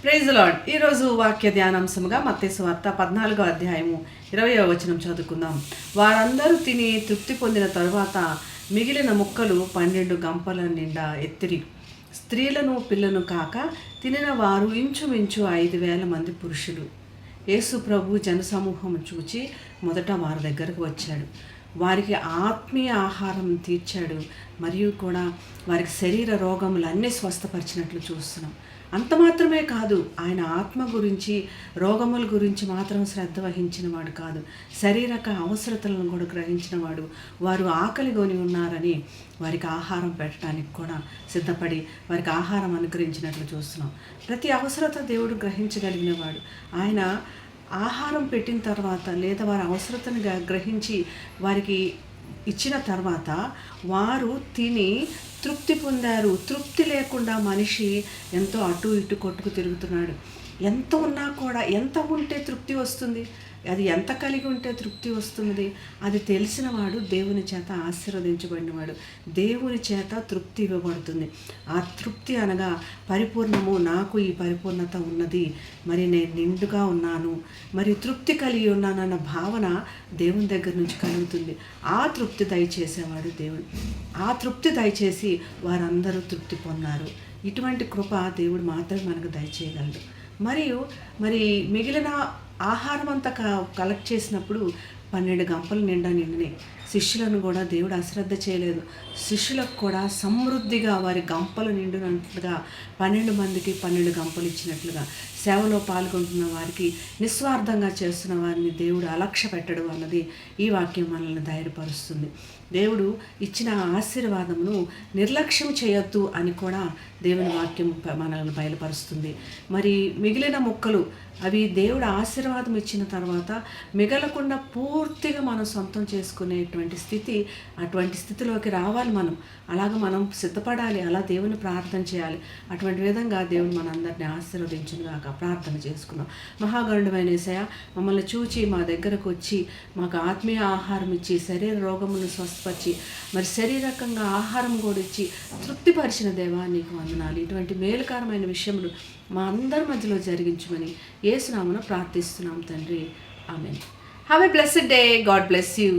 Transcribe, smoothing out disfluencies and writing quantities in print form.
Praise lord. ఈరోజు వాక్య ధ్యానాంశముగా మత్తయి సువార్త 14వ అధ్యాయము 20వ వచనం చదువుకుందాం. వారందరూ తిని తృప్తి పొందిన తరువాత మిగిలిన ముక్కలు 12 గంపల నిండా ఎత్తిరి. స్త్రీలను పిల్లను కాక తినిన వారు ఇంచుమించు 5,000 మంది పురుషులు. యేసు ప్రభు జనసమూహం చూచి మొదట వారి దగ్గరకు వచ్చాడు. వారికి ఆత్మీయ ఆహారం తీర్చాడు. మరియు కూడా వారికి శరీర రోగములన్నీ స్వస్థపరిచినట్లు చూస్తున్నాం. అంత మాత్రమే కాదు, ఆయన ఆత్మ గురించి, రోగముల గురించి మాత్రం శ్రద్ధ వహించిన వాడు కాదు, శారీరక అవసరతలను కూడా గ్రహించిన వాడు. వారు ఆకలిగొని ఉన్నారని వారికి ఆహారం పెట్టడానికి కూడా సిద్ధపడి వారికి ఆహారం అనుగ్రహించినట్లు చూస్తున్నాం. ప్రతి అవసరత దేవుడు గ్రహించగలిగిన వాడు. ఆయన ఆహారం పెట్టిన తర్వాత లేదా వారి అవసరతను గ్రహించి వారికి ఇచ్చిన తర్వాత వారు తిని తృప్తి పొందారు. తృప్తి లేకుండా మనిషి ఎంతో అటు ఇటు కొట్టుకు తిరుగుతున్నాడు. ఎంత ఉన్నా కూడా, ఎంత ఉంటే తృప్తి వస్తుంది, అది ఎంత కలిగి ఉంటే తృప్తి వస్తుంది, అది తెలిసిన వాడు దేవుని చేత ఆశీర్వదించబడినవాడు. దేవుని చేత తృప్తి ఇవ్వబడుతుంది. ఆ తృప్తి అనగా పరిపూర్ణము, నాకు ఈ పరిపూర్ణత ఉన్నది, మరి నేను నిండుగా ఉన్నాను, మరి తృప్తి కలిగి ఉన్నానన్న భావన దేవుని దగ్గర నుంచి కలుగుతుంది. ఆ తృప్తి దయచేసేవాడు దేవుడు. ఆ తృప్తి దయచేసి వారందరూ తృప్తి పొందారు. ఇటువంటి కృప దేవుడు మాత్రమే మనకు దయచేయగలడు. మరి మిగిలిన ఆహారం అంతా కలెక్ట్ చేసినప్పుడు 12 గంపలు నిండా నిండినాయి. శిష్యులను కూడా దేవుడు అశ్రద్ధ చేయలేదు. శిష్యులకు కూడా సమృద్ధిగా వారి గంపలు నిండినట్లుగా 12 మందికి 12 గంపలు ఇచ్చినట్లుగా సేవలో పాల్గొంటున్న వారికి, నిస్వార్థంగా చేస్తున్న వారిని దేవుడు అలక్ష్య పెట్టడం అన్నది ఈ వాక్యం మనల్ని ధైర్యపరుస్తుంది. దేవుడు ఇచ్చిన ఆశీర్వాదమును నిర్లక్ష్యం చేయొద్దు అని కూడా దేవుని వాక్యం మనల్ని బయలుపరుస్తుంది. మరి మిగిలిన ముక్కలు అవి దేవుడు ఆశీర్వాదం ఇచ్చిన తర్వాత మిగలకుండా పూర్తిగా మనం సొంతం చేసుకునేటువంటి స్థితి, అటువంటి స్థితిలోకి రావాలి మనం. అలాగ మనం సిద్ధపడాలి, అలా దేవుని ప్రార్థన చేయాలి. అటువంటి విధంగా దేవుడు మనందరినీ ఆశీర్వదించునుగాక. ప్రార్థన చేసుకుందాం. మహాగరుడమైన యేసయ్య, మమ్మల్ని చూచి మా దగ్గరకు వచ్చి మాకు ఆత్మీయ ఆహారం ఇచ్చి శరీర రోగములను స్వస్థపరిచి మరి శారీరకంగా ఆహారం కూడా ఇచ్చి తృప్తిపరిచిన దేవా నీకు వందనాలు. ఇటువంటి మేలుకరమైన విషయములు మా అందరి మధ్యలో జరిగించమని యేసు నామమున ప్రార్థిస్తున్నాం తండ్రి. ఆమేన్. Have a blessed day. God bless you.